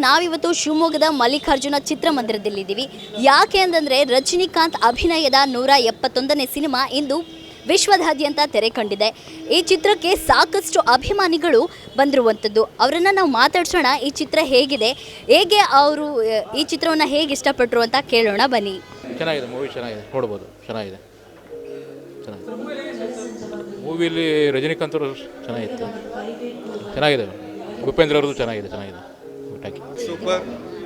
ನಾವಿವತ್ತು ಶಿವಮೊಗ್ಗದ ಮಲ್ಲಿಕಾರ್ಜುನ ಚಿತ್ರಮಂದಿರದಲ್ಲಿದ್ದೀವಿ. ಯಾಕೆ ಅಂತಂದರೆ ರಜನಿಕಾಂತ್ ಅಭಿನಯದ 171ನೇ ಸಿನಿಮಾ ಇಂದು ವಿಶ್ವದಾದ್ಯಂತ ತೆರೆ ಕಂಡಿದೆ. ಈ ಚಿತ್ರಕ್ಕೆ ಸಾಕಷ್ಟು ಅಭಿಮಾನಿಗಳು ಬಂದಿರುವಂಥದ್ದು. ಅವರನ್ನು ನಾವು ಮಾತಾಡ್ಸೋಣ. ಈ ಚಿತ್ರ ಹೇಗಿದೆ, ಹೇಗೆ ಅವರು ಈ ಚಿತ್ರವನ್ನು ಹೇಗೆ ಇಷ್ಟಪಟ್ಟರು ಅಂತ ಕೇಳೋಣ ಬನ್ನಿ. ಚೆನ್ನಾಗಿದೆ, ಮೂವಿ ಚೆನ್ನಾಗಿದೆ, ನೋಡ್ಬೋದು, ಚೆನ್ನಾಗಿದೆ. ಮೂವಿಲಿ ರಜನಿಕಾಂತ್ ಅವರು ಚೆನ್ನಾಗಿತ್ತು, ಚೆನ್ನಾಗಿದೆ. ಉಪೇಂದ್ರ ಅವ್ರದ್ದು ಚೆನ್ನಾಗಿದೆ. Super.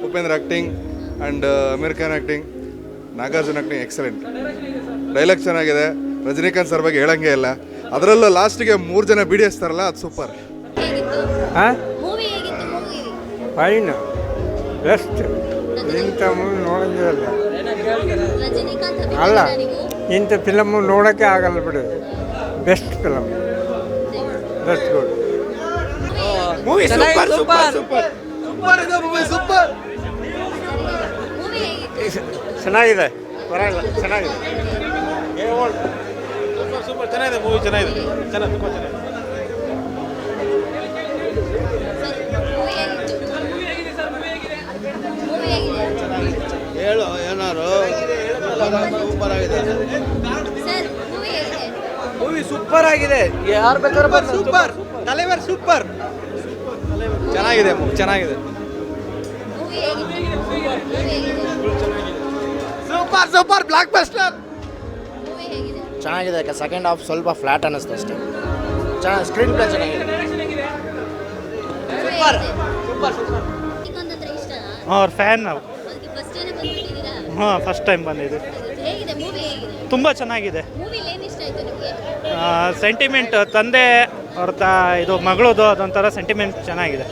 Upendra acting and American acting, Nagarjuna acting excellent. Dialogue ಚೆನ್ನಾಗಿದೆ. ರಜನಿಕಾಂತ್ ಸರ್ ಬಗ್ಗೆ ಹೇಳಂಗೆ ಇಲ್ಲ. ಅದರಲ್ಲೂ ಲಾಸ್ಟಿಗೆ 3 ಜನ ಬಿಡಿ ಹಚ್ತಾರಲ್ಲ, ಅದು ಸೂಪರ್. Fine, best. ಇಂಥ ಮೂವಿ ನೋಡೋಂಗೇ ಇಲ್ಲ. ಅಲ್ಲ, ಇಂಥ ಫಿಲಮು ನೋಡೋಕ್ಕೆ ಆಗಲ್ಲ ಬಿಡು. Best film, best good movie. Super super super super ಇದೆ ಮೂವಿ, ಸೂಪರ್. ಚೆನ್ನಾಗಿದೆ, ಪರವಾಗಿಲ್ಲ, ಚೆನ್ನಾಗಿದೆ. ಸೂಪರ್ ಚೆನ್ನಾಗಿದೆ, ಮೂವಿ ಚೆನ್ನಾಗಿದೆ, ತುಂಬ ಚೆನ್ನಾಗಿದೆ. ಹೇಳು ಏನಾರು. ಸೂಪರ್ ಆಗಿದೆ ಮೂವಿ, ಸೂಪರ್ ಆಗಿದೆ. ಯಾರು ಬೇಕಾದ್ರೂ ಸೂಪರ್. ತಲೆವರ್ ಸೂಪರ್, ಚೆನ್ನಾಗಿದೆ ಮೂವಿ, ಚೆನ್ನಾಗಿದೆ. Super super blockbuster. ಚೆನ್ನಾಗಿದೆ. ಸೆಕೆಂಡ್ ಹಾಫ್ ಸ್ವಲ್ಪ ಫ್ಲಾಟ್ ಅನ್ನಿಸ್ತು ಅಷ್ಟೇ. ಚೆನ್ನಾಗಿ ಸ್ಕ್ರೀನ್ ಪ್ಲೇ ಚೆನ್ನಾಗಿದೆ. Super super super. ಅವ್ರ ಫ್ಯಾನ್ ನಾವು. ಫಸ್ಟ್ ಟೈಮ್ ಬಂದಿದ್ದು. ತುಂಬ ಚೆನ್ನಾಗಿದೆ. ಸೆಂಟಿಮೆಂಟ್ ತಂದೆ ಅವ್ರ ಇದು ಮಗಳದು ಅದೊಂಥರ ಸೆಂಟಿಮೆಂಟ್ ಚೆನ್ನಾಗಿದೆ.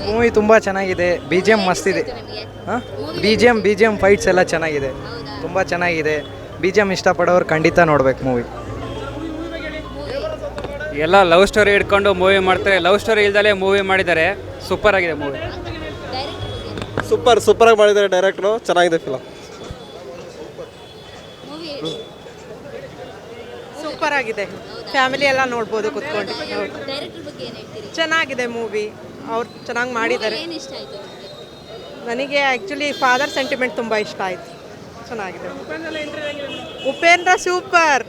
ಮೂವಿ ತುಂಬ ಚೆನ್ನಾಗಿದೆ. ಬಿ ಜಿ ಎಮ್ ಮಸ್ತಿದೆ. ಬಿ ಜಿ ಎಮ್ ಫೈಟ್ಸ್ ಎಲ್ಲ ಚೆನ್ನಾಗಿದೆ, ತುಂಬ ಚೆನ್ನಾಗಿದೆ. ಬಿ ಜಿ ಎಮ್ ಇಷ್ಟಪಡೋರು ಖಂಡಿತ ನೋಡ್ಬೇಕು ಮೂವಿ. ಎಲ್ಲ ಲವ್ ಸ್ಟೋರಿ ಇಟ್ಕೊಂಡು ಮೂವಿ ಮಾಡ್ತಾರೆ. ಲವ್ ಸ್ಟೋರಿ ಇಲ್ದಲೇ ಮೂವಿ ಮಾಡಿದ್ದಾರೆ. ಸೂಪರ್ ಆಗಿದೆ ಮೂವಿ. ಸೂಪರಾಗಿ ಮಾಡಿದ್ದಾರೆ ಡೈರೆಕ್ಟ್ರು. ಚೆನ್ನಾಗಿದೆ ಫಿಲಮ್. ಸೂಪರ್ ಆಗಿದೆ. ಫ್ಯಾಮಿಲಿ ಎಲ್ಲ ನೋಡ್ಬೋದು ಕುತ್ಕೊಂಡು. ಚೆನ್ನಾಗಿದೆ ಮೂವಿ, ಅವ್ರು ಚೆನ್ನಾಗಿ ಮಾಡಿದ್ದಾರೆ. ನನಗೆ ಆ್ಯಕ್ಚುಲಿ ಫಾದರ್ ಸೆಂಟಿಮೆಂಟ್ ತುಂಬ ಇಷ್ಟ ಆಯಿತು. ಚೆನ್ನಾಗಿದೆ. ಉಪೇಂದ್ರ ಸೂಪರ್,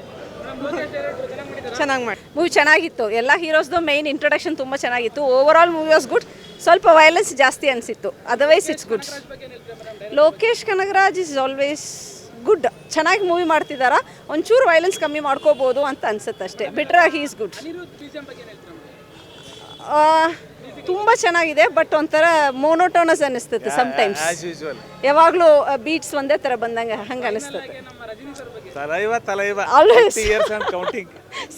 ಚೆನ್ನಾಗಿ ಮಾಡಿ. ಮೂವಿ ಚೆನ್ನಾಗಿತ್ತು. ಎಲ್ಲ ಹೀರೋಸ್ದು ಮೇಯ್ನ್ ಇಂಟ್ರೊಡಕ್ಷನ್ ತುಂಬ ಚೆನ್ನಾಗಿತ್ತು. Over all movie was good. ಸ್ವಲ್ಪ ವೈಲೆನ್ಸ್ ಜಾಸ್ತಿ ಅನಿಸಿತ್ತು, otherwise it's good. Lokesh Kanagaraj is always good. ಚೆನ್ನಾಗಿ ಮೂವಿ ಮಾಡ್ತಿದ್ದಾರೆ. ಒಂಚೂರು ವೈಲೆನ್ಸ್ ಕಮ್ಮಿ ಮಾಡ್ಕೋಬೋದು ಅಂತ ಅನ್ಸುತ್ತೆ ಅಷ್ಟೇ. ಬಿಟ್ರೆ ಹೀ ಈಸ್ ಗುಡ್. ತುಂಬ ಚೆನ್ನಾಗಿದೆ, ಬಟ್ ಒಂಥರ ಮೋನೋಟೋನಸ್ ಅನ್ನಿಸ್ತದೆ ಸಮ್ಟೈಮ್ಸ್. ಯಾವಾಗಲೂ ಬೀಟ್ಸ್ ಒಂದೇ ಥರ ಬಂದಂಗೆ ಹಂಗೆ ಅನಿಸ್ತದೆ.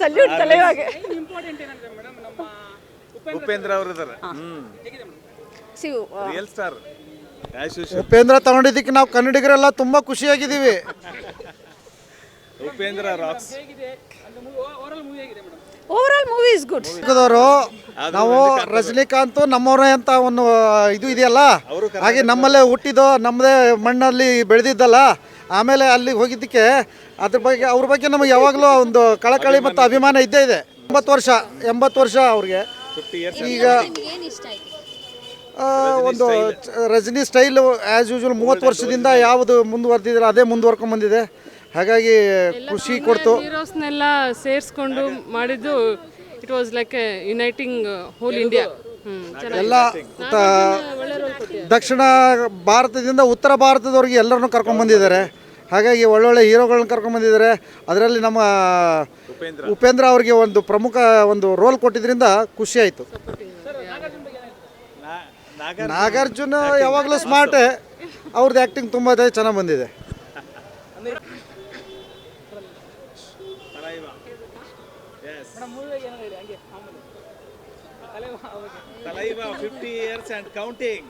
ಸಲ್ಯೂಟ್ ತಲೆವಾಗೆ. ಉಪೇಂದ್ರ ಅವರು ಉಪೇಂದ್ರ ತಗೊಂಡಿದ್ದಕ್ಕೆ ನಾವು ಕನ್ನಡಿಗರೆಲ್ಲ ತುಂಬ ಖುಷಿಯಾಗಿದ್ದೀವಿ. Upendra rocks. Over all movie is good. ನಾವು ರಜನಿಕಾಂತ್ ನಮ್ಮವರೇ ಅಂತ ಒಂದು ಇದು ಇದೆಯಲ್ಲ, ಹಾಗೆ ನಮ್ಮಲ್ಲೇ ಹುಟ್ಟಿದೋ, ನಮ್ಮದೇ ಮಣ್ಣಲ್ಲಿ ಬೆಳೆದಿದ್ದಲ್ಲ. ಆಮೇಲೆ ಅಲ್ಲಿಗೆ ಹೋಗಿದ್ದಕ್ಕೆ ಅವ್ರ ಬಗ್ಗೆ ನಮಗೆ ಯಾವಾಗಲೂ ಒಂದು ಕಳಕಳಿ ಮತ್ತು ಅಭಿಮಾನ ಇದ್ದೇ ಇದೆ. 80 ವರ್ಷ ಅವ್ರಿಗೆ. ಈಗ ಒಂದು ರಜನಿ ಸ್ಟೈಲು ಆ್ಯಸ್ ಯೂಶ್ವಲ್ 30 ವರ್ಷದಿಂದ ಯಾವುದು ಮುಂದುವರೆದಿದ್ರೆ ಅದೇ ಮುಂದುವರ್ಕೊಂಡ್ಬಂದಿದೆ. ಹಾಗಾಗಿ ಖುಷಿ ಕೊಡ್ತು. ಹೀರೋಸ್ನೆಲ್ಲ ಸೇರಿಸ್ಕೊಂಡು ಮಾಡಿದ್ದು it was like uniting hole India. ಎಲ್ಲ ದಕ್ಷಿಣ ಭಾರತದಿಂದ ಉತ್ತರ ಭಾರತದವ್ರಿಗೆ ಎಲ್ಲರನ್ನೂ ಕರ್ಕೊಂಡ್ಬಂದಿದ್ದಾರೆ. ಹಾಗಾಗಿ ಒಳ್ಳೊಳ್ಳೆ ಹೀರೋಗಳನ್ನ ಕರ್ಕೊಂಡ್ಬಂದಿದ್ದಾರೆ. ಅದರಲ್ಲಿ ನಮ್ಮ ಉಪೇಂದ್ರ ಅವ್ರಿಗೆ ಒಂದು ಪ್ರಮುಖ ಒಂದು ರೋಲ್ ಕೊಟ್ಟಿದ್ದರಿಂದ ಖುಷಿ ಆಯಿತು. ನಾಗಾರ್ಜುನ ಯಾವಾಗಲೂ ಸ್ಮಾರ್ಟೇ. ಅವ್ರದ್ದು ಆ್ಯಕ್ಟಿಂಗ್ ತುಂಬ ಚೆನ್ನಾಗಿ ಬಂದಿದೆ. Talaiva 50 years and counting.